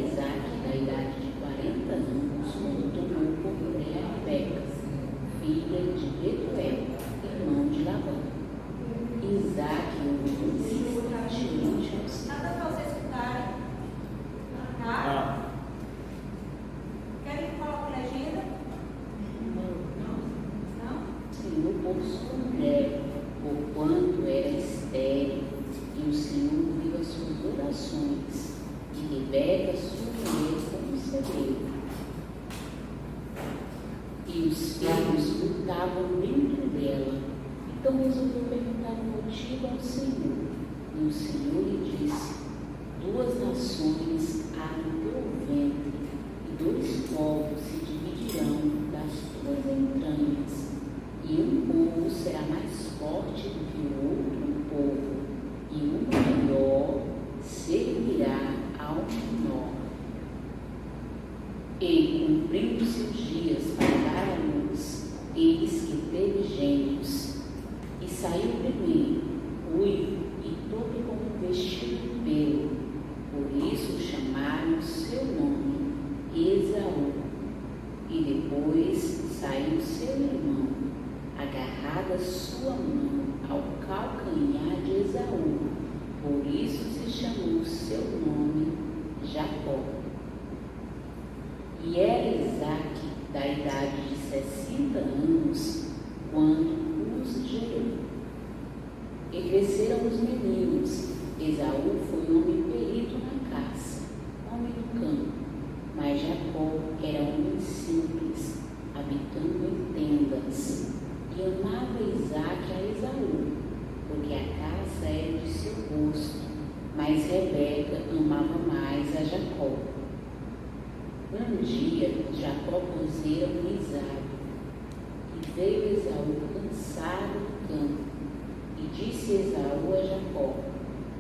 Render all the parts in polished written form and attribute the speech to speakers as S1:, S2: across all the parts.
S1: Isaque da idade de 40 anos, quando tomou por mulher a Rebeca, filha de Betuel, irmão de Labão. Isaque ouviu insistentemente aos
S2: Nada para vocês escutarem. Tá? Querem que coloque legenda? Não?
S1: Senhor por sua mulher, porquanto era estéril, e o Senhor ouviu as suas orações, e Rebeca, sua mulher, concebeu. E os filhos lutavam dentro dela. Então resolveu perguntar o motivo ao Senhor. E o Senhor lhe disse: 2 nações há no teu ventre, e 2 povos se dividirão das tuas entranhas, e um povo será mais forte do que o outro povo, e o maior servirá ao menor. E, cumprindo-se os dias para dar à luz, eis que teve gêmeos, e saiu primeiro, ruivo e todo como vestido de pelo. Por isso chamaram seu nome Esaú. E depois saiu seu irmão, agarrada sua mão ao calcanhar de Esaú. Por isso se chamou seu nome Jacó. E era Isaque da idade de 60 anos, quando os gerou. E cresceram os meninos. Esaú foi homem perito na caça, homem do campo, mas Jacó era homem simples, habitando em tendas. E amava Isaque a Esaú, porque a caça era de seu gosto, mas Rebeca amava mais a Jacó. Um dia, Jacó pusera um guisado, e veio Esaú cansado do campo, e disse Esaú a Jacó: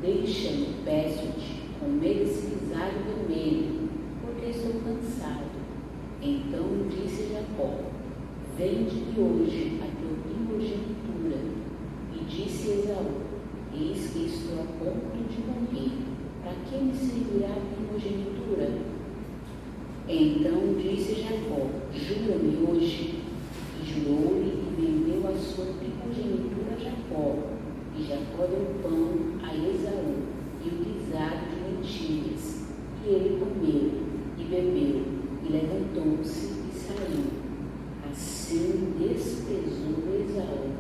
S1: deixa-me, peço-te, comer esse guisado vermelho, porque estou cansado. Então disse Jacó: vende-me hoje a tua primogenitura. E disse Esaú: eis que estou a ponto de morrer, para que me servirá a primogenitura? Então disse Jacó: jura-me hoje. E jurou-lhe e vendeu a sua primogenitura a Jacó. E Jacó deu pão a Esaú e o guisado de lentilhas. E ele comeu e bebeu, e levantou-se e saiu. Assim despesou Esaú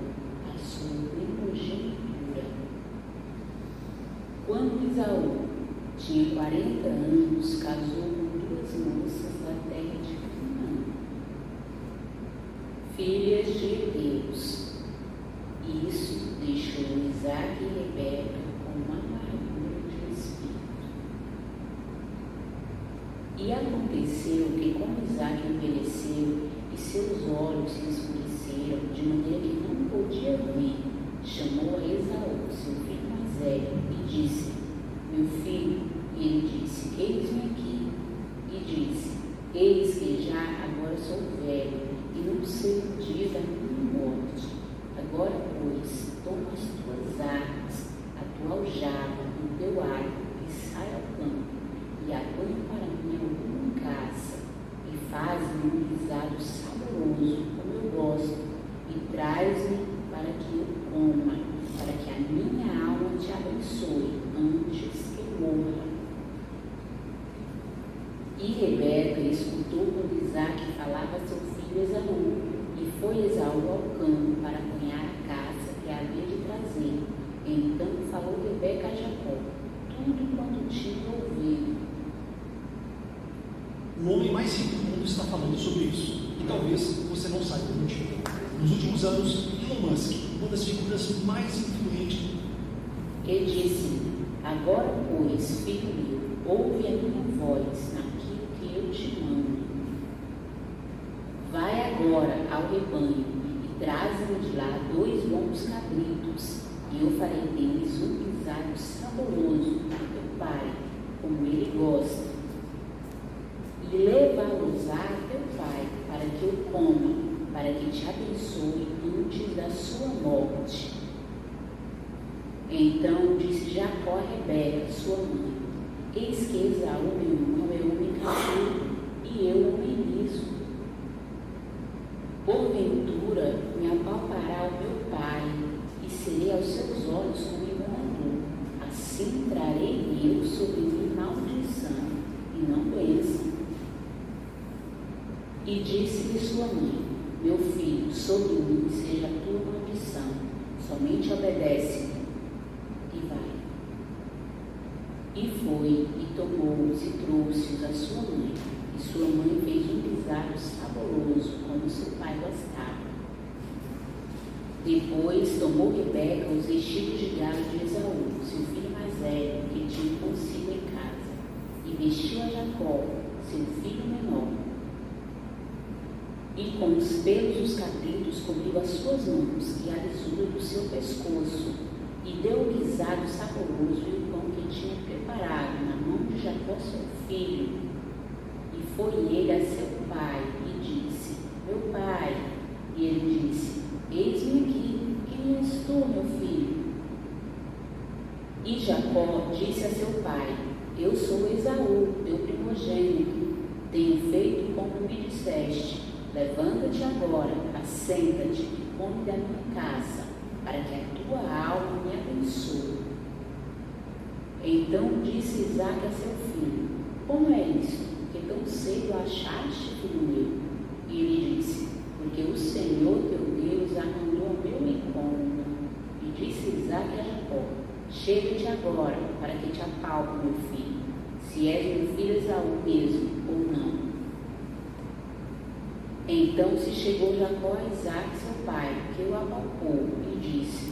S1: a sua primogenitura. Quando Esaú tinha 40 anos, casou com 2 moças da terra de Canaã, filhas de heteus. Isso deixou Isaque e Rebeca com uma amargura de espírito. E aconteceu que, como Isaque envelheceu e seus olhos se escureceram, de maneira que não podia ver, chamou a Esaú, seu filho mais velho, e disse: meu filho. E ele disse: eis-me aqui. E disse: eis que já agora sou velho, e não sei o dia da minha morte. Agora, pois, toma as tuas armas, a tua aljava, o teu arco, e sai ao campo, e apanha para mim alguma caça, e faz-me um guisado saboroso, como eu gosto, e traz-me para que eu coma, para que a minha alma te abençoe antes que eu morra. E Rebeca escutou quando Isaque falava a seu filho Esaú, e foi Esaú ao campo para apanhar a caça que havia de trazer. Então falou Rebeca a Jacó tudo quanto tinha ouvido.
S3: O homem mais rico do mundo está falando sobre isso, e talvez você não saiba o motivo. Nos últimos anos, Elon Musk, uma das figuras mais influentes,
S1: Ele disse: agora, pois, filho meu, ouve a minha voz naquilo que eu te mando. Vai agora ao rebanho e traze-me de lá 2 bons cabritos, e eu farei deles um guisado saboroso para teu pai, como ele gosta. E leva-los a teu pai, para que eu coma, para que te abençoe antes da sua morte. Então disse Jacó a Rebeca, sua mãe: eis que Esaú, meu irmão, é homem castigo, e eu homem liso. Porventura me apalpará o meu pai, e serei aos seus olhos como enganador. Assim trarei eu sobre mim maldição, e não bênção. E disse-lhe sua mãe: meu filho, sobre mim seja a tua maldição, somente obedece-me. E vai. E foi, e tomou-os e trouxe-os à sua mãe. E sua mãe fez um guisado saboroso, como seu pai gostava. Depois tomou Rebeca os vestidos de galo de Esaú, seu filho mais velho, que tinha consigo em casa, e vestiu a Jacó, seu filho menor. E com os pelos dos cabritos cobriu as suas mãos e a lisura do seu pescoço, e deu o guisado saboroso e o pão que tinha preparado na mão de Jacó, seu filho. E foi ele a seu pai e disse: meu pai. E ele disse: eis-me aqui, quem és tu, meu filho? E Jacó disse a seu pai: eu sou Esaú, teu primogênito. Tenho feito como me disseste. Levanta-te agora, assenta-te e come da minha caça, para que a tua alma me abençoe. Então disse Isaque a seu filho: como é isto, que tão cedo achaste, filho meu? E ele disse: porque o Senhor teu Deus a mandou ao meu encontro. E disse Isaque a Jacó: chega-te agora, para que te apalpe, meu filho, se és meu filho Esaú mesmo ou não. Então se chegou Jacó a Isaque, seu pai, que o apalpou, e disse: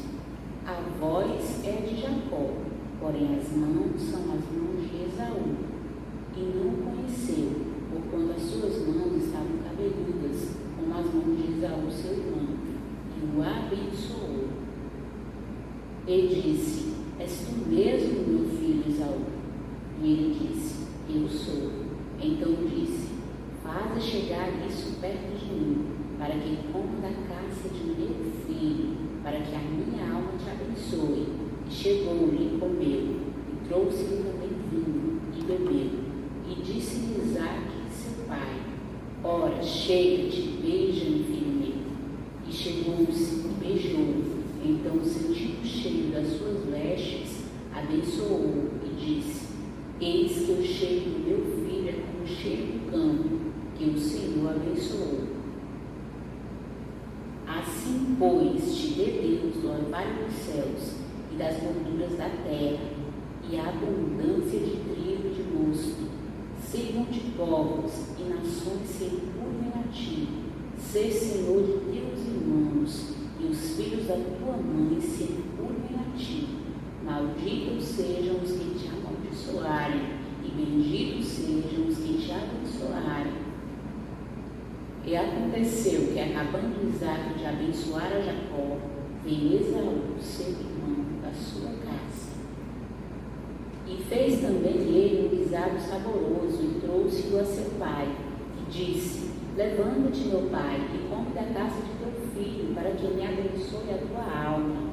S1: a voz é de Jacó, porém as mãos são as mãos de Esaú. E não o conheceu, porquanto as suas mãos estavam cabeludas, como as mãos de Esaú, seu irmão, e o abençoou. E disse: és tu mesmo, meu filho Esaú? E ele disse: eu sou. Então disse: faze chegar isso perto de mim, para que coma da caça de meu filho, para que a minha alma te abençoe. E chegou-lhe e comeu, e trouxe-lhe também vinho, e bebeu. E disse-lhe Isaque, seu pai: ora, chega-te, beija-me, filho meu. E chegou-se e beijou-o. Então, sentindo o cheiro das suas vestes, abençoou-o e disse: eis que o cheiro do meu filho é como o cheiro do campo, que o Senhor abençoou. Assim, pois, te dê Deus do orvalho dos céus e das gorduras da terra, e a abundância de trigo e de mosto. Sirvam-te povos e nações se curvem a ti. Sê Senhor de teus irmãos, e os filhos da tua mãe se curvem a ti. Malditos sejam os que te amaldiçoarem, e benditos sejam os que te abençoarem. E aconteceu que, acabando Isaque de abençoar a Jacó, veio Esaú, seu irmão, da sua casa. E fez também ele um guisado saboroso, e trouxe-o a seu pai, e disse: levanta-te, meu pai, e come da caça de teu filho, para que me abençoe a tua alma.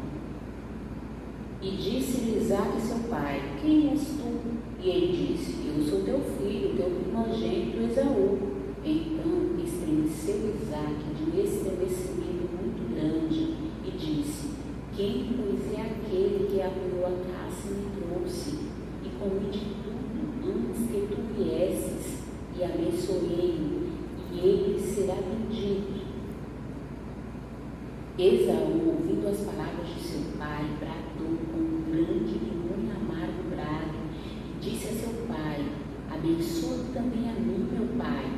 S1: E disse-lhe Isaque, seu pai: quem és tu? E ele disse: eu sou teu filho, teu primogênito Esaú. Então estremeceu Isaque de um estremecimento muito grande e disse: quem, pois, é aquele que apanhou a caça e me trouxe? E comi de tudo antes que tu viesses, e abençoei-o, e ele será bendito. Esaú, ouvindo as palavras de seu pai, bradou com um grande e muito amargo brado, e disse a seu pai: abençoa também a mim, meu pai.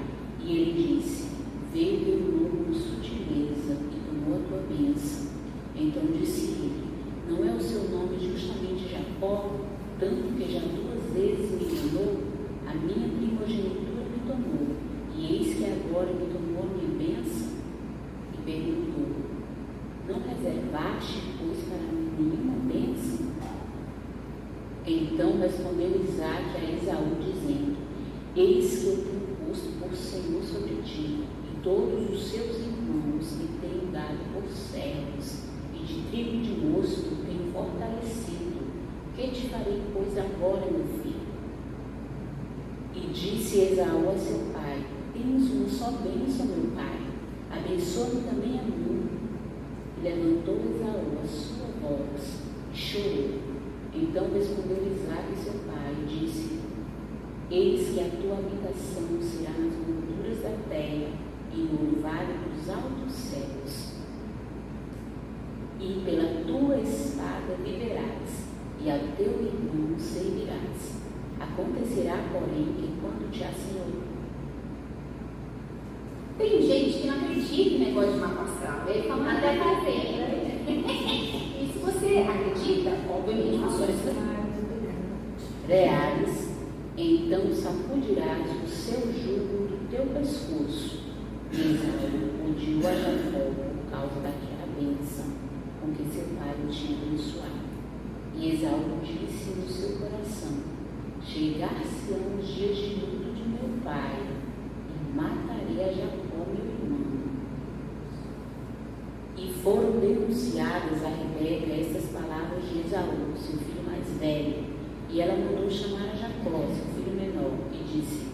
S1: E ele disse: veio teu nome com sutileza e tomou a tua bênção. Então disse ele: não é o seu nome justamente Jacó, tanto que já 2 vezes me enganou? A minha primogenitura me tomou, e eis que agora me tomou a minha bênção? E perguntou: não reservaste, pois, para mim nenhuma bênção? Então respondeu Isaque a Esaú, dizendo: eis que eu tenho posto por Senhor sobre ti, e todos os seus irmãos me tenho dado por servos, e de trigo e de mosto tenho fortalecido. Que te farei, pois, agora, meu filho? E disse Esaú a seu pai: temos uma só bênção, meu pai, abençoa-me também a mim. E levantou Esaú a sua voz e chorou. Então respondeu Isaque, seu pai, e disse: eis que a tua habitação será nas molduras da terra e no vale dos altos céus. E pela tua espada viverás, e ao teu irmão servirás. Acontecerá, porém, que quando te assenhor...
S4: Tem gente que não acredita em negócio de mapa astral. Ele fala até fazer. E se você acredita, obviamente, pastores
S1: reais, então sacudirás o seu jugo do teu pescoço. E Esaú odiou a Jacó por causa daquela bênção com que seu pai o tinha abençoado. E Esaú disse no seu coração: chegar-se-ão os dias de luto de meu pai, e matarei a Jacó, meu irmão. E foram denunciadas a Rebeca estas palavras de Esaú, seu filho mais velho, e ela mandou chamar a Jacó, seu filho menor, e disse: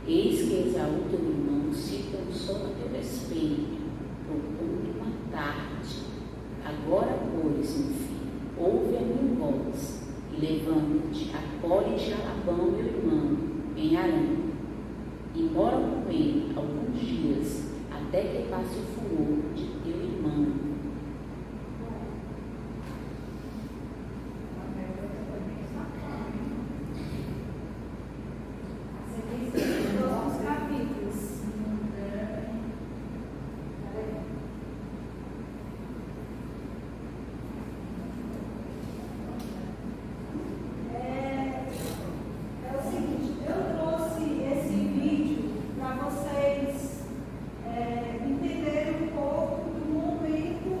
S1: eis que Esaú, teu irmão, se cansou a teu respeito, propondo matar-te. Agora, pois, meu filho, ouve a minha voz, e levanta-te, acolhe-te a Labão, meu irmão, em Harã, e mora com ele alguns dias, até que passe o furor de teu irmão.
S2: Entenderem um pouco do momento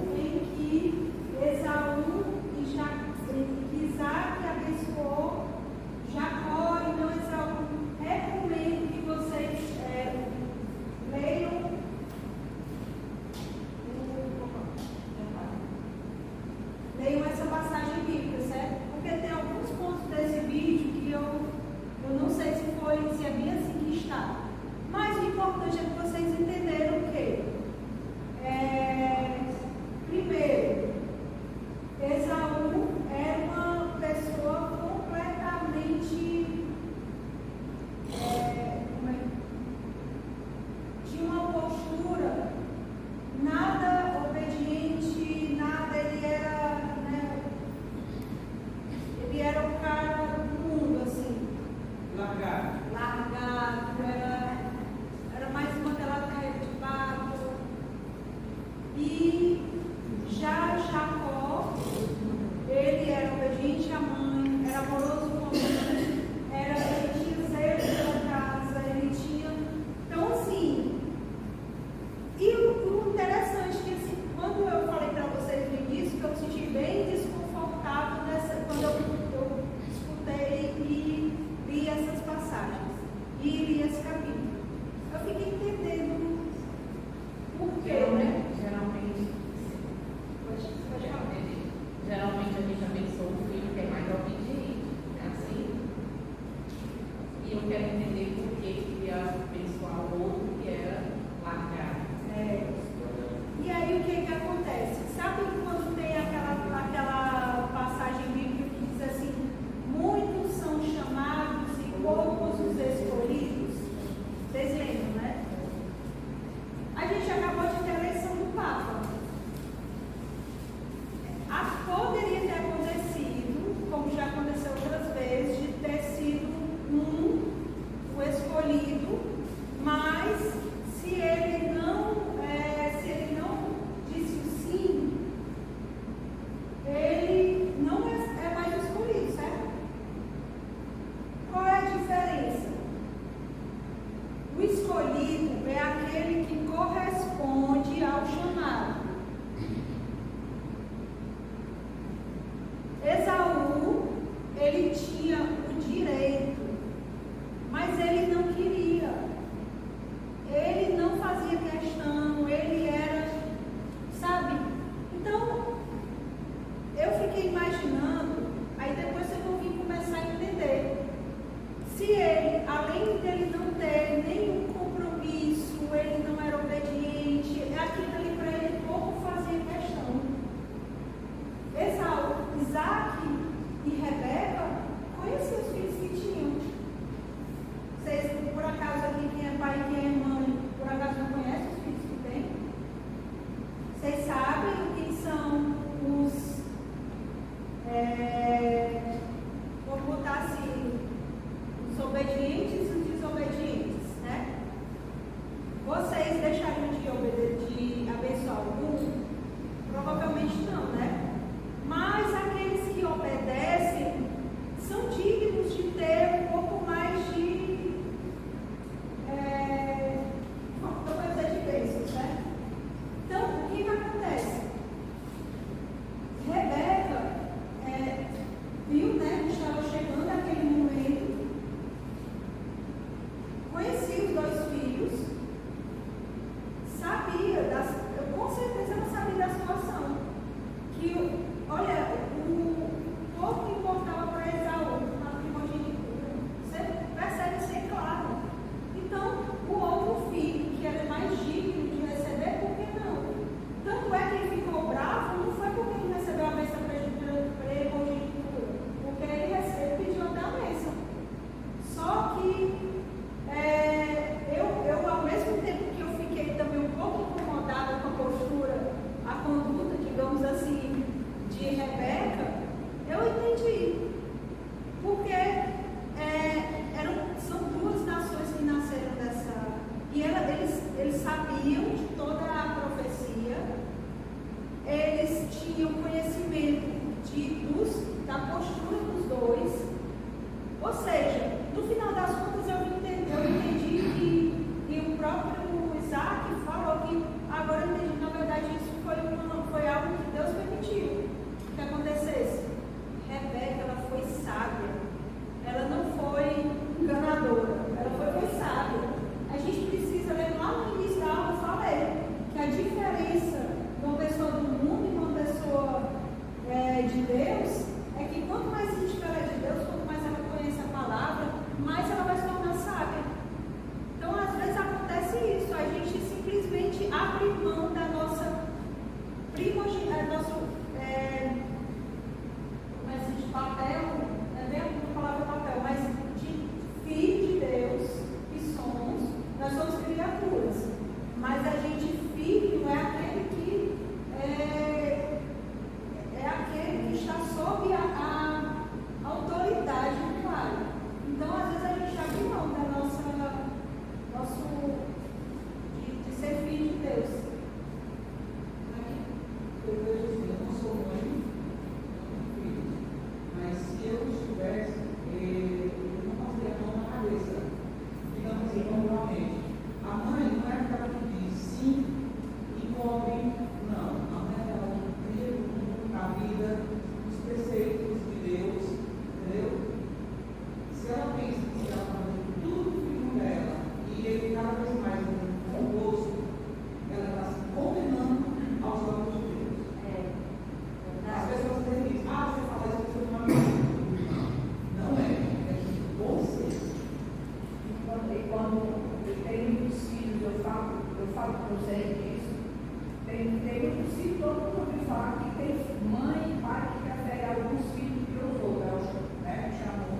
S2: todo mundo ouve falar que tem mãe e pai que prefere alguns filhos que os outros, né? Chamou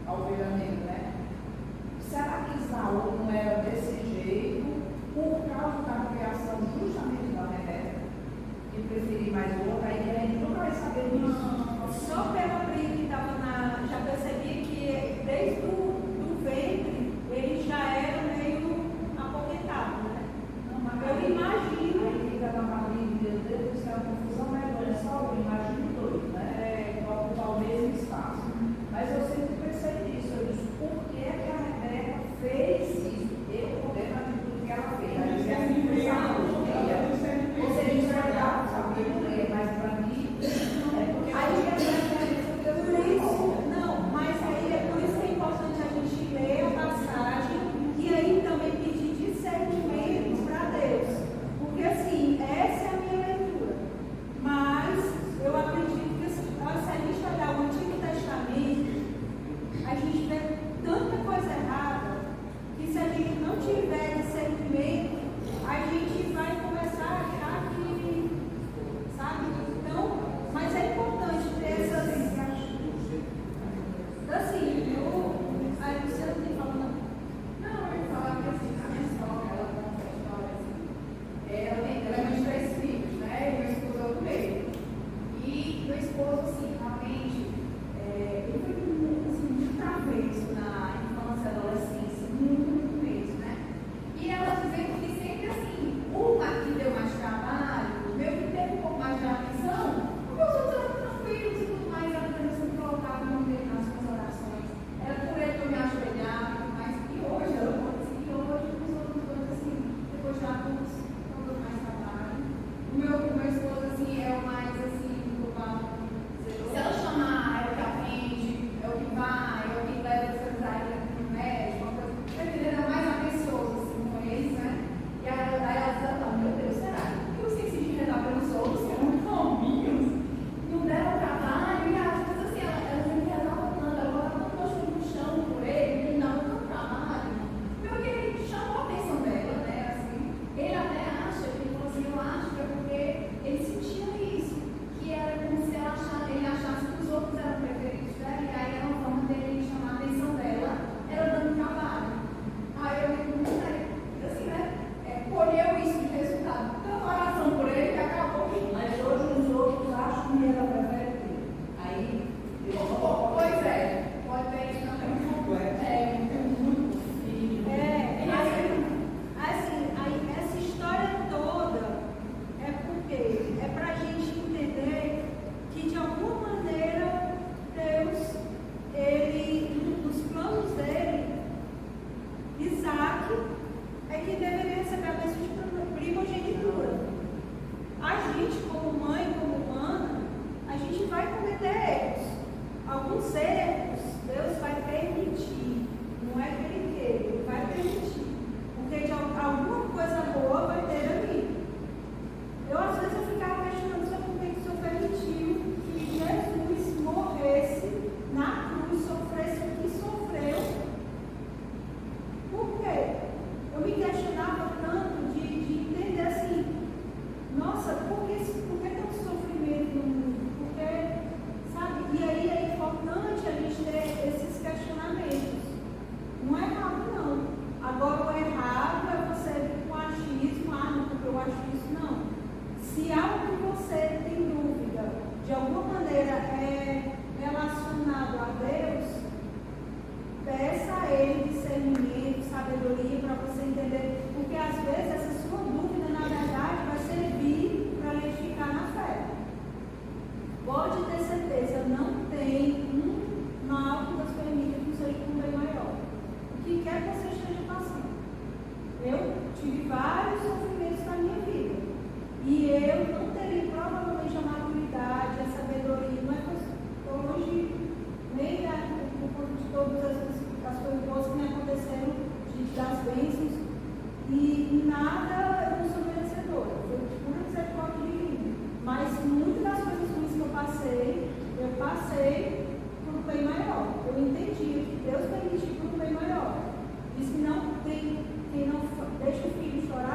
S2: a ovelha negra, né? Será que Isaú não era desse jeito por causa da criação justamente da Rebeca? Que preferir mais outra, aí a gente não vai saber disso.
S5: Só pela briga que estava na. Já percebi que desde o ventre ele já era meio apoquentado, né? Eu imagino.
S2: Aí fica na barriga, meu Deus, isso é uma confusão, mas olha só, eu imagino dois, né? Ocupar o mesmo espaço. Mas eu sempre pensei nisso, eu disse, por que a Rebeca fez isso? Eu condeno de tudo que ela fez. Aí você assim, você diz vai dar, sabe? Mas para mim, é porque
S5: Por isso, não, mas aí é por isso que é importante a gente ler a passagem e aí também pedir discernimento para Deus. Porque assim, essa é a minha leitura. Mas eu acredito que se a gente olhar o Antigo Testamento, a gente vê tanta coisa errada que se a gente não tiver discernimento, a gente vai começar a achar que, sabe? Então, mas é importante ter essas. Assim, a Luciana tem falado.
S2: não, eu ia falar que assim, a minha sogra, ela conta a história assim. Ela é mãe de 3 filhos, né? E meu esposo é o do meio. E meu esposo, assim, realmente, ele foi muito travesso na infância e adolescência, muito mesmo, né? E ela dizendo que sempre assim, uma que deu mais trabalho, meu que teve um pouco mais de atenção, porque os outros eram tranquilos e tudo mais, ela sempre colocava no meio nas suas orações. Era por ele que eu me ajoelhava e tudo mais. E hoje, ela conta assim, que hoje os outros dois, assim, depois de adultos, não dão mais trabalho. O meu esposo, assim, é o mais, assim, culpado. Se ela chamar, é o que atende, é o que vai, é o que leva os seus aí no médico, uma coisa. Ele era mais atencioso, assim, com eles, né? E aí ela diz, não, meu Deus, será que eu esqueci de rezar pelos outros, que eram calminhos, não deram trabalho, e às vezes, assim, ela sempre rezava tanto, ela botava tanto coxo no chão por ele, que ele dava tanto trabalho. Meu que ele chamou a atenção dela, né? Assim, ele até acha, ele falou assim, eu acho que é porque ele sentia isso, que era como se ele achasse que os outros eram preferidos dela, e aí era uma forma dele chamar a atenção dela, era dando trabalho. Aí eu digo, assim, né? Colheu isso de resultado. Então, a oração por ele que acabou.
S5: Mas hoje os outros acham que ela prefere ter. Aí,
S2: Pois é, pode ter isso também.
S5: Aí essa história toda é porque é para a gente entender que de alguma maneira Deus, ele, nos planos dele, Isaac é que deveria receber a bênção de primogenitura. A gente, como mãe, como humana, a gente vai cometer erros. Alguns erros Deus vai permitir, não é que ele quer, ele vai permitir. Porque de alguma coisa boa vai ter ali. Às vezes eu ficava questionando sobre por que o Senhor permitiu que Jesus morresse na cruz, sofresse o que sofreu. Por quê? Eu me questionava tanto de entender assim, nossa, por que tanto sofrimento no mundo? Porque, sabe, e aí é importante a gente ter esses questionamentos. Não é errado, não. Agora, o errado é você vir com achismo, não, porque eu acho isso, não. Se algo que você tem dúvida, de alguma maneira é relacionado a Deus, peça a Ele discernimento, sabedoria para você entender, porque às vezes essa sua dúvida, na verdade, vai servir para lhe edificar na fé. Pode ter certeza, não tem um mal que Deus permita que seja um bem maior. O que quer que você esteja passando. Eu tive vários sofrimentos na minha vida. E eu não teria provavelmente a maturidade, a sabedoria, não é que eu hoje nem por conta de todas as coisas boas que me aconteceram, das bênçãos, e nada eu não sou merecedora. Foi pura misericórdia divina. Mas muitas das coisas ruins que eu passei por um bem maior. Eu entendi que Deus permitiu por um bem maior. Diz que não tem, quem não deixa o filho chorar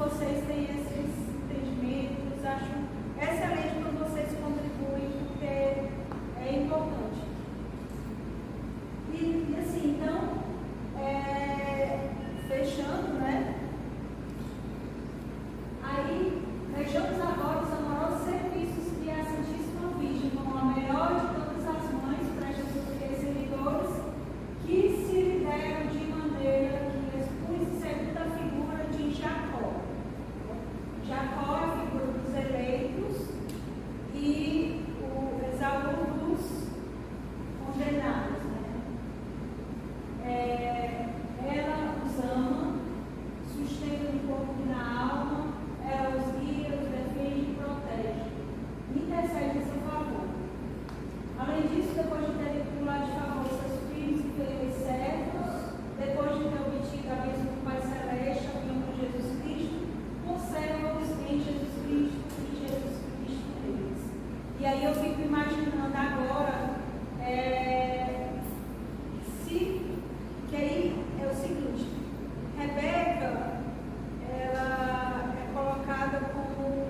S5: vocês têm esses entendimentos. Acho excelente quando vocês contribuem, porque é importante. E assim, então, fechando, né? Aí, vejamos agora os amorosos serviços que a Santíssima Virgem, como a melhor de todas as mães para Jesus e seus seguidores, que se lhe deram de maneira que expus segundo a figura de Jacó. Jacó é a figura dos eleitos e o Esaú dos condenados. Ela os ama, sustenta no corpo e na alma, ela os guia, os defende e protege. Intercede a seu favor. Além disso, depois de terem pulado de favor seus filhos e felizes servos, depois de ter obtido a bênção do Pai Celeste, a união com Jesus Cristo, conserva-os em Jesus Cristo e Jesus Cristo neles. E aí eu fico imaginando agora, que aí é o seguinte, Rebeca, ela é colocada como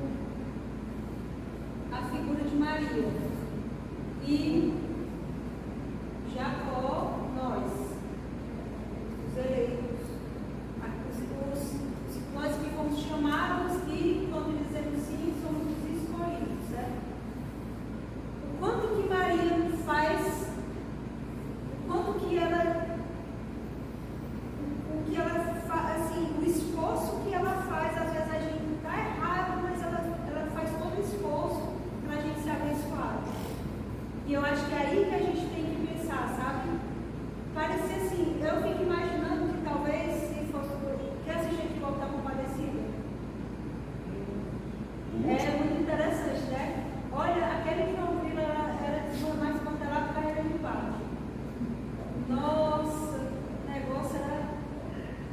S5: a figura de Maria, e Jacó, nós, os eleitos, nós que fomos chamados e, quando dizemos sim, somos os escolhidos, certo? O quanto que Maria faz, o quanto que ela assim, o esforço que ela faz, às vezes a gente está errado, mas ela faz todo o esforço para a gente ser abençoado. E eu acho que é aí que a gente tem que pensar, sabe? Parece assim, eu fico imaginando que talvez, se fosse que assistir aqui Volta Compadecida. É muito interessante, né? Olha, aquele que não viu, era mais desmantelado para ele de baixo. Nossa, o negócio era.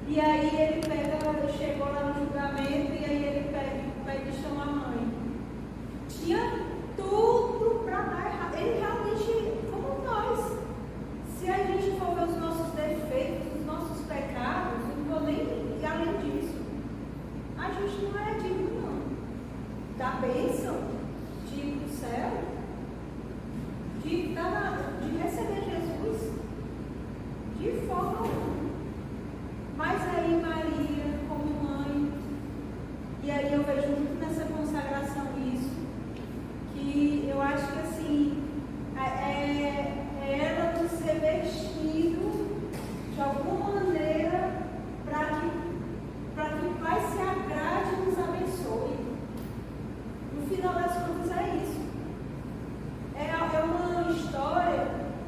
S5: E aí ele chegou lá no julgamento, e aí ele pede e chama a mãe. Tinha tudo para dar errado. Ele realmente, como nós, se a gente for ver os nossos defeitos, os nossos pecados, não vou nem ir além disso. A gente não é digno, não. Da bênção, de ir para o céu, de receber Jesus, de forma alguma. Mas aí Maria, como mãe, e aí eu vejo muito nessa consagração isso, que eu acho que assim, é ela nos revestindo de alguma maneira para que o Pai se agrade e nos abençoe. No final das contas é isso. É uma história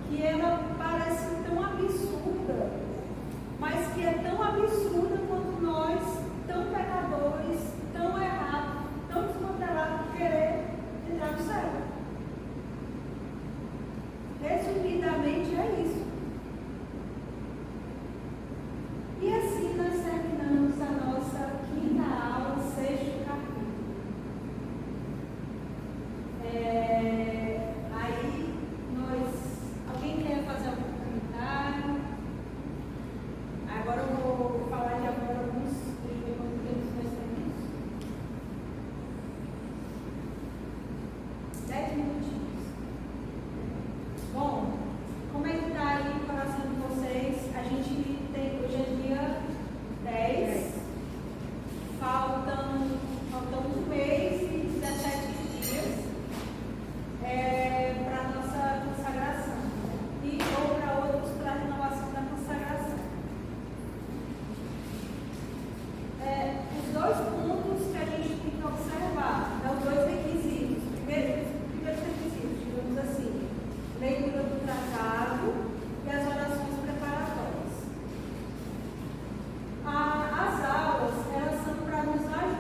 S5: que ela parece tão absurda, mas que é tão absurda quanto nós, tão pecadores, tão errados, tão desmantelados, querer entrar no céu. Resumidamente é isso. E assim nós terminamos a nossa quinta aula, sexto capítulo. Aí alguém quer fazer algum comentário? Agora eu vou falar de agora alguns, deixa eu ver quanto tempo nós temos. 10 minutinhos. Bom, como é que está aí o coração de vocês? A gente tem, hoje é dia 10, faltam um mês e 17 dias para a nossa consagração, ou para outros para a renovação da consagração. Os dois pontos que a gente tem que observar, os dois requisitos. Primeiros requisitos, digamos assim, leitura do tratado e as orações preparatórias. As aulas, elas são para nos ajudar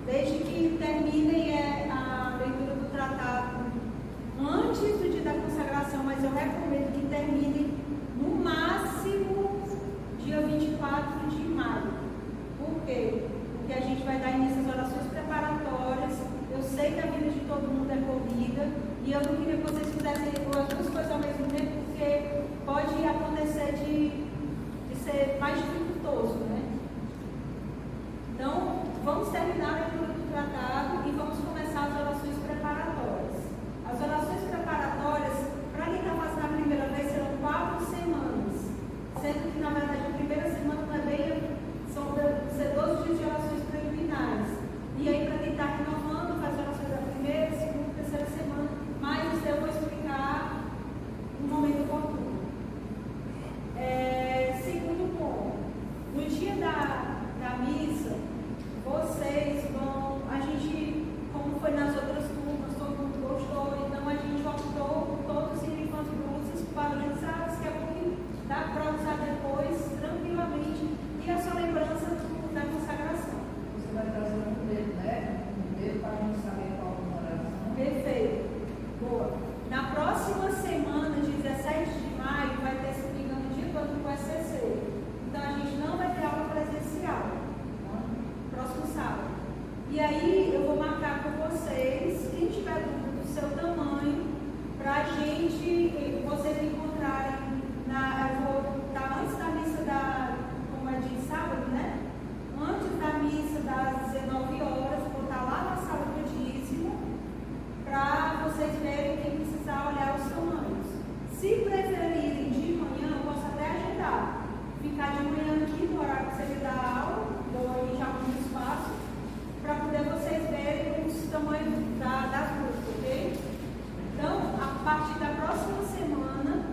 S5: desde que terminem a leitura do tratado antes do dia da consagração, mas eu recomendo que terminem no máximo dia 24 de maio. Por quê? Porque a gente vai dar início às orações preparatórias. Eu sei que a vida de todo mundo é corrida e eu não queria que vocês fizessem as duas coisas ao mesmo tempo, porque pode acontecer de ser mais dificultoso, né? Então, vamos terminar a leitura do tratado e vamos começar as orações preparatórias. As orações preparatórias, para quem está fazendo a primeira vez, serão 4 semanas, sendo que, na verdade, a primeira semana não é bem, são 12 dias de orações preliminares. E aí, para quem está renovando, faz orações da primeira, segunda, terceira semana, mas isso eu vou explicar no momento oportuno. Segundo ponto, no dia da missa, vocês vão, a gente, como foi nas outras turmas, todo mundo gostou, então a gente optou por todos irem com as blusas padronizadas, que é porque dá para usar depois, tranquilamente, e a sua lembrança da consagração.
S2: Você vai trazer um modelo, né? Um modelo para a gente saber qual é a oração.
S5: Perfeito. Boa. Na próxima semana, de 17 de maio, vai ter, se não me engano, o dia todo do SCC. Então a gente não vai ter aula presencial. Próximo sábado. E aí eu vou marcar com vocês, quem tiver dúvida do seu tamanho, para a gente, vocês encontrarem, eu vou estar antes da missa como é de sábado, né? Antes da missa das 19 horas, vou estar lá na sala do dízimo, para vocês verem quem precisar olhar os tamanhos. Se preferirem de manhã, eu posso até agendar. Ficar de manhã aqui no horário que você dá aula, dou aí já um espaço, para poder vocês verem os tamanhos das músicas, ok? Então, a partir da próxima semana,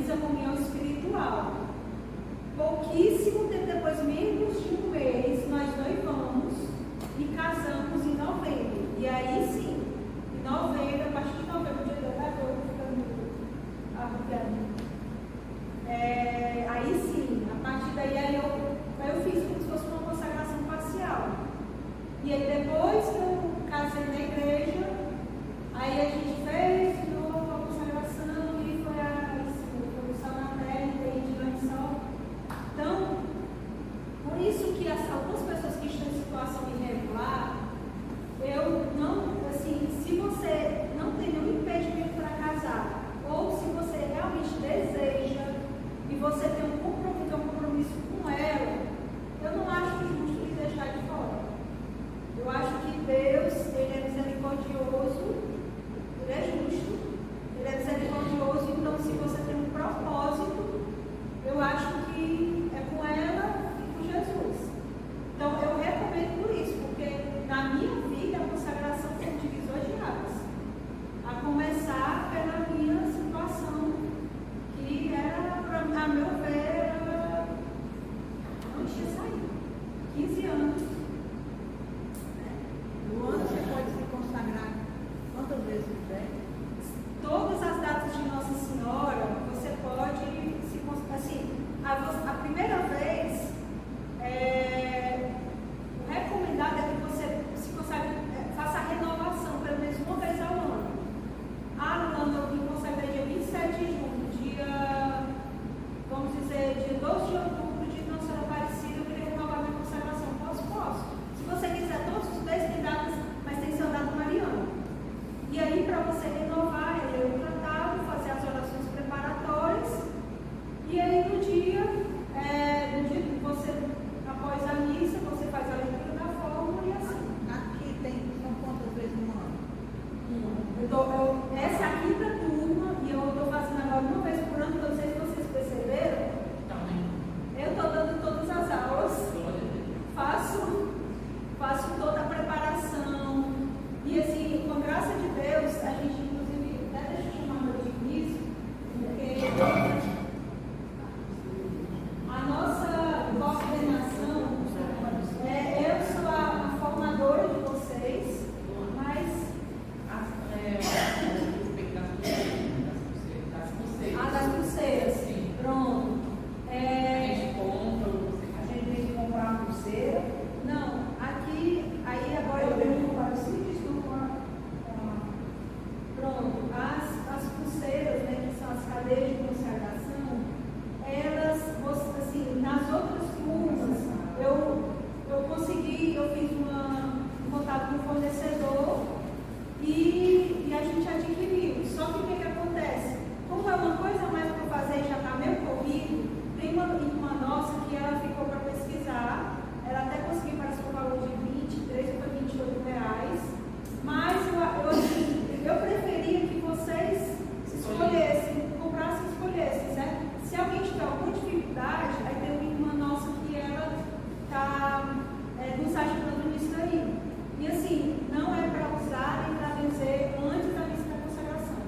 S5: fiz a comunhão espiritual. Pouquíssimo tempo depois, menos de um mês, nós noivamos e casamos em novembro. E aí sim, em novembro, a partir de novembro, dia 2 de agosto, ficando arrupiadinho. Aí sim, a partir daí eu fiz como se fosse uma consagração parcial. E aí depois que eu casei na igreja, aí a gente fez de novo a consagração e foi o Sal na Terra e daí de lançar. Então, por isso que algumas pessoas que estão em situação irregular, eu não, assim, se você não tem nenhum impedimento para casar, ou se você realmente deseja e você tem um compromisso com ela, eu não acho justo lhe deixar de fora. Eu acho que Deus, Ele é misericordioso, Ele é justo, Ele é misericordioso, então se você tem um propósito, eu acho que é com ela e com Jesus. Então eu recomendo por isso, porque na minha vida a consagração foi um divisor de águas. A começar pela minha situação, que era, a meu ver, não tinha saído. 15 anos.
S6: No ano você pode se consagrar quantas vezes quiser?
S5: Todas as datas de Nossa Senhora, você pode se consagrar. Assim, a primeira vez, o recomendado é que você se consagre, faça a renovação pelo menos uma vez ao ano. No ano eu me consagrei dia 27 de junho, vamos dizer, dia 12 de outubro, dia de Nossa Senhora Aparecida, eu queria renovar minha consagração. Posso. Se você quiser todos os 10 tem datas, mas tem que ser o dado mariano. E aí, para você renovar, é ler o tratado, fazer as orações preparatórias, e aí no dia que você, após a missa, você faz a leitura da fórmula e assim.
S6: Aqui são quantas vezes no ano?
S5: Essa é a quinta turma, e eu estou fazendo agora uma vez por ano, não sei se vocês perceberam. Eu estou dando todas as aulas, faço toda a preparação, e assim, com a graça de Deus, a gente inclusive, até deixa eu chamar meu Dionísio, porque a nossa coordenação, eu sou a formadora de vocês, mas das pulseiras.
S1: Sim.
S5: Pronto.
S1: A gente compra,
S6: A gente tem que comprar uma pulseira.
S5: Não, aqui, aí agora eu venho para o simples pronto, as pulseiras, né, que são as cadeias de consagração, elas, assim, nas outras turmas, eu fiz um contato com o fornecedor e a gente adquiriu. Só que o que acontece? Como é uma coisa a mais para fazer e já está meio corrido, tem uma irmã nossa que ela ficou para pesquisar, ela até conseguiu, parece que o valor de 23 ou 28 reais, mas eu preferia que vocês escolhessem, comprassem e escolhessem, certo? Se alguém tiver alguma dificuldade, aí tem uma irmã nossa que ela está nos ajudando nisso aí. E assim, não é para usar nem para dizer antes da missa da consagração.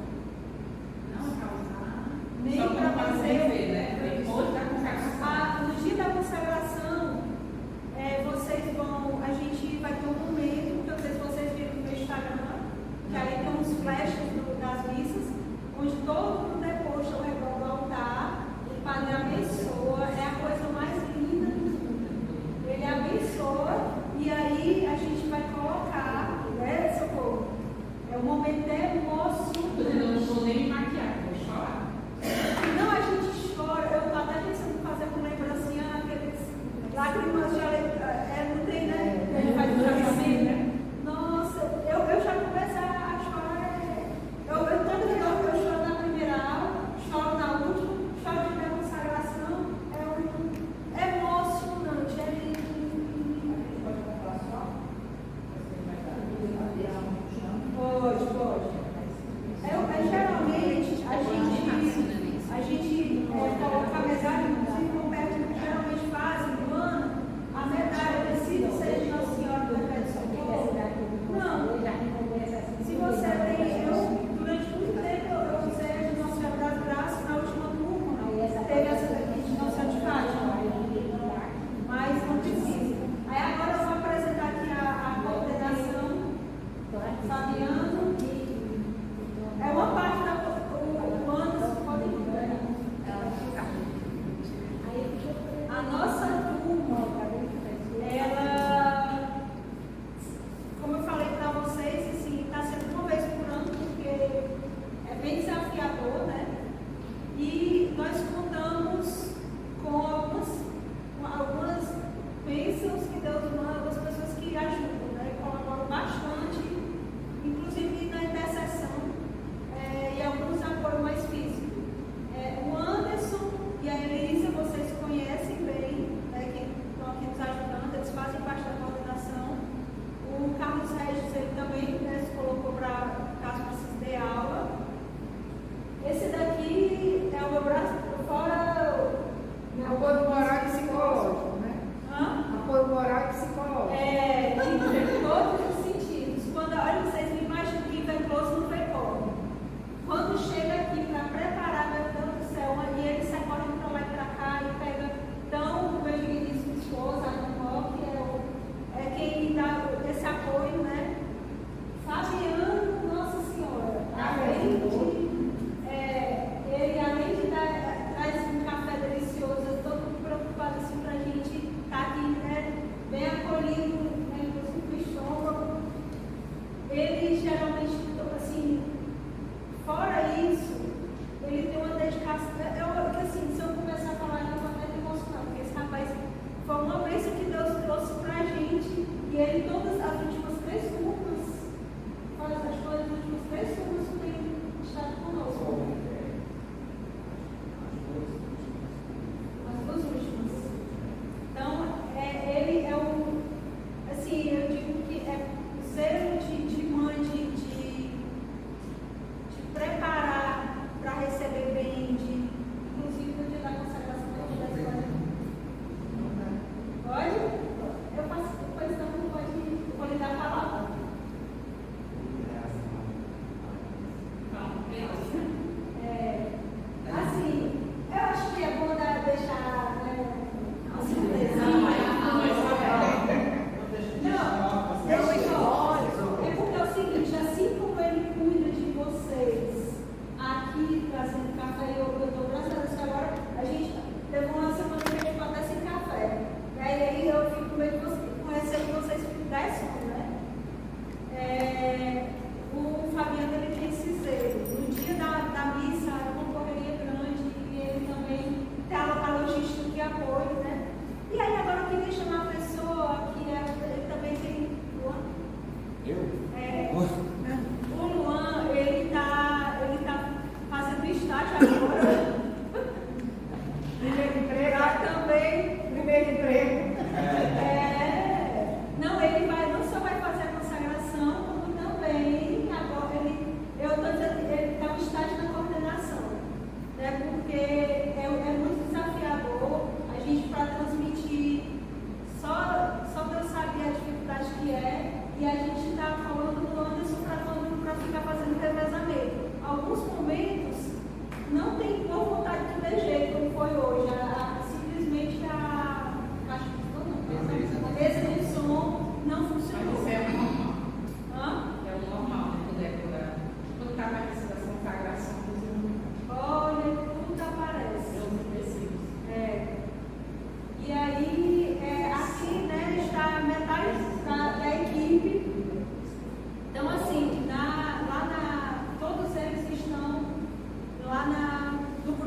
S1: não é para usar.
S5: Nem
S1: Só
S5: para
S1: para
S5: fazer,
S1: né? Depois da consagração.
S5: No dia da consagração, vocês vão, a gente vai ter um momento, que eu não sei se vocês viram no meu Instagram, que aí tem uns flashes das missas, onde todo mundo é posto ao redor do altar, o padre abençoa, é a coisa mais linda do mundo. Ele abençoa, e aí a gente vai colocar, né, Socorro? É um momento emocionante.
S1: Eu não vou nem me maquiar, vou chorar.
S5: Não, a gente chora.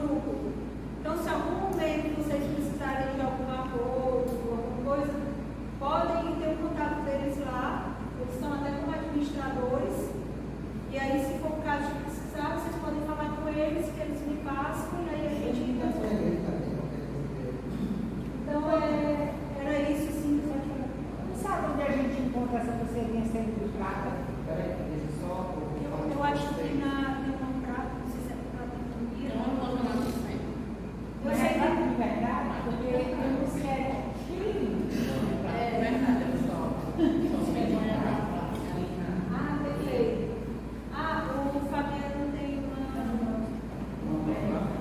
S5: grupo. Então, se algum momento vocês precisarem de algum apoio, alguma coisa, podem ter o contato deles lá. Eles estão até como administradores. E aí, se for o caso de precisar, vocês podem falar com eles, que eles me passam, e aí a gente resolve. Então, era isso, sim, que eu queria.
S6: Sabe onde a gente encontra essa pulseirinha sempre de prata?
S7: Peraí, deixa eu só.
S5: Eu acho que tem na Prata, não sei se é Prata Economia.
S4: Então, eu vou tomar isso aí.
S6: Mas é prata de verdade? Porque eu não sei.
S4: É verdade, pessoal.
S5: Ah, perfeito. Ah, o Fabiano tem uma.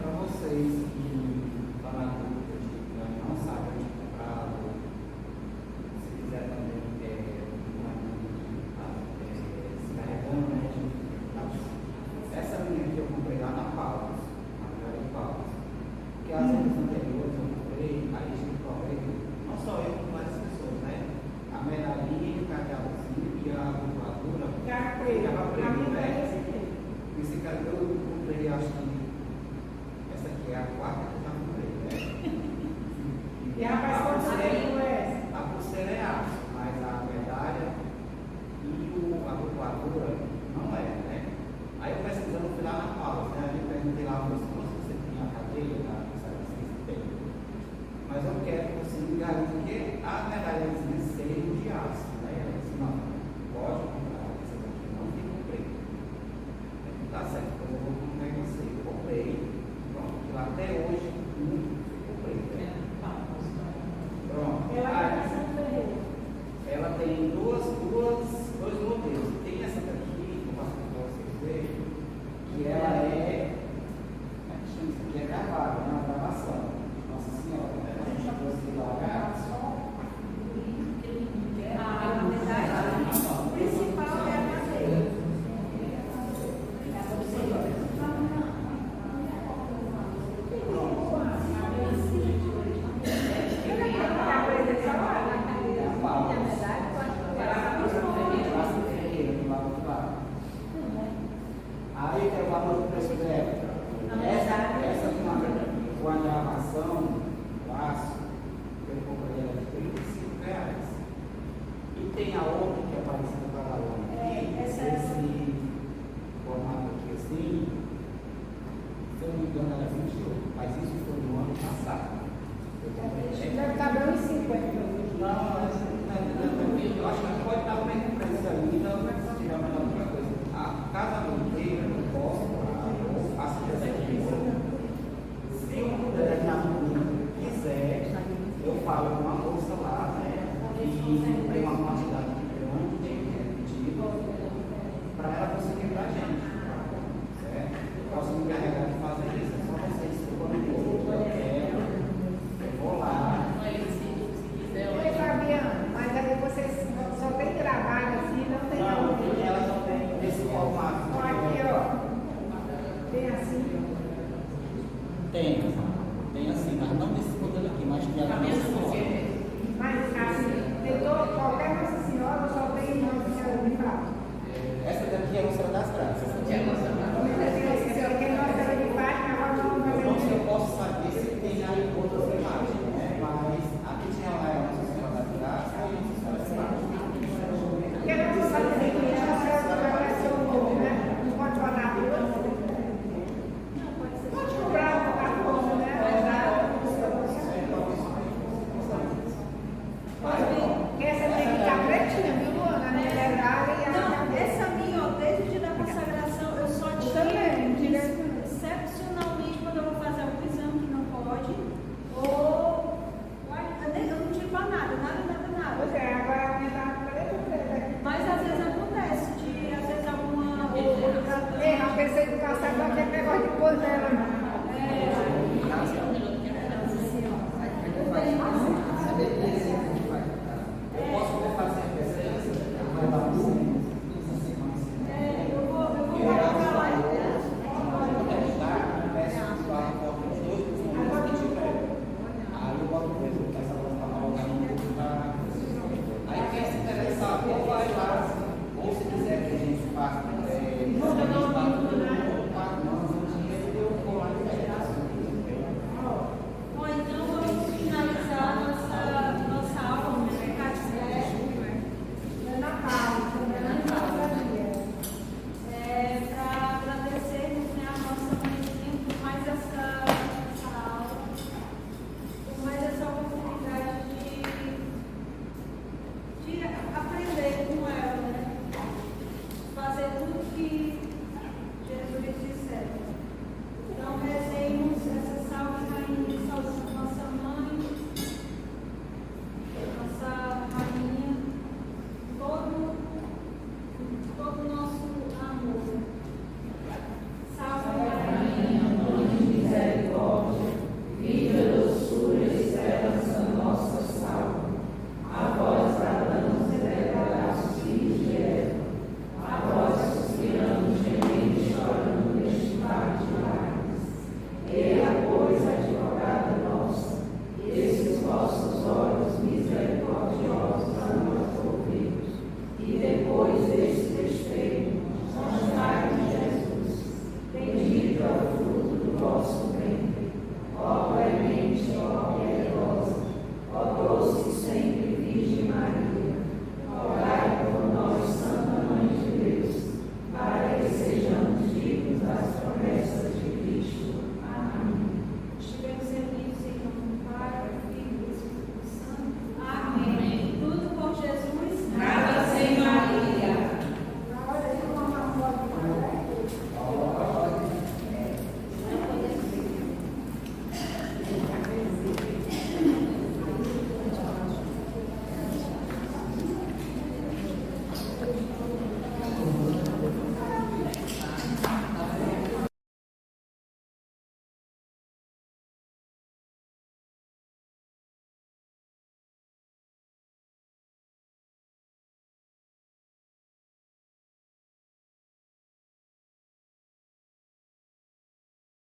S7: Para vocês que estão na dúvida de não sabem onde comprar, se quiser também se carregando, né? Essa linha aqui eu comprei lá na Paulus, na Grande Paulus. Porque as vezes anteriores eu comprei, aí tive problema, não só eu, como várias pessoas, né? A medalhinha, o cadeadozinho e a voadora ficava preto, né? Esse cara eu comprei, acho que essa aqui é a quarta que eu já comprei, né?
S6: E rapaz, quanto tempo é essa?
S7: A pulseira é aço, mas a medalha e a voadora não é, né? Aí eu pesquisando, fui lá na Paulus, né? A gente perguntei lá, se você tinha a cadeia, tá? Sabe se tem. Mas eu quero que você me garanta que a medalhazinha seja de aço, né? Ela disse, não, pode comprar, essa daqui não tem que comprei. Tá certo, então eu vou comprar em você. Eu comprei, pronto, que lá até hoje, eu comprei, né? Pronto. Ela tem dois modelos. Tem essa daqui, que eu passo para vocês verem, que ela é gravada, né? Uma gravação. Nossa Senhora, né? A gente trouxe lá a gravação.
S5: A verdade, o principal é a cadeia.
S7: Aí tem o valor do preço dela. Essa com a gravação, o aço, eu comprei ela de R$35. E tem a outra que é parecida com a da lona. Esse formato aqui assim, se eu não me engano, era 28. Mas isso foi no ano passado. Eu comprei.
S6: Deve estar bem uns 50.
S7: Eu acho que pode estar o mesmo preço ali, então não é só tirar mais outra coisa. A casa inteira eu posso comprar, eu faço essa aqui. Se um determinado público quiser, eu falo com uma moça lá, né? E tem uma quantidade grande de pedido para ela conseguir para a gente. Certo? Eu posso me encarregar de fazer isso. É só vocês que eu vou lá.
S6: Oi, Fabiano, mas aí vocês só tem trabalho assim, não tem
S7: Não, ela não tem esse formato.
S6: Ó, aqui, ó. Tem assim.
S7: Tem assim, mas não nesse modelo aqui, mas tem a
S6: Mas assim, tem todo, qualquer Nossa Senhora só tem Nossa Senhora de prata.
S7: essa daqui é a Nossa Senhora das Graças.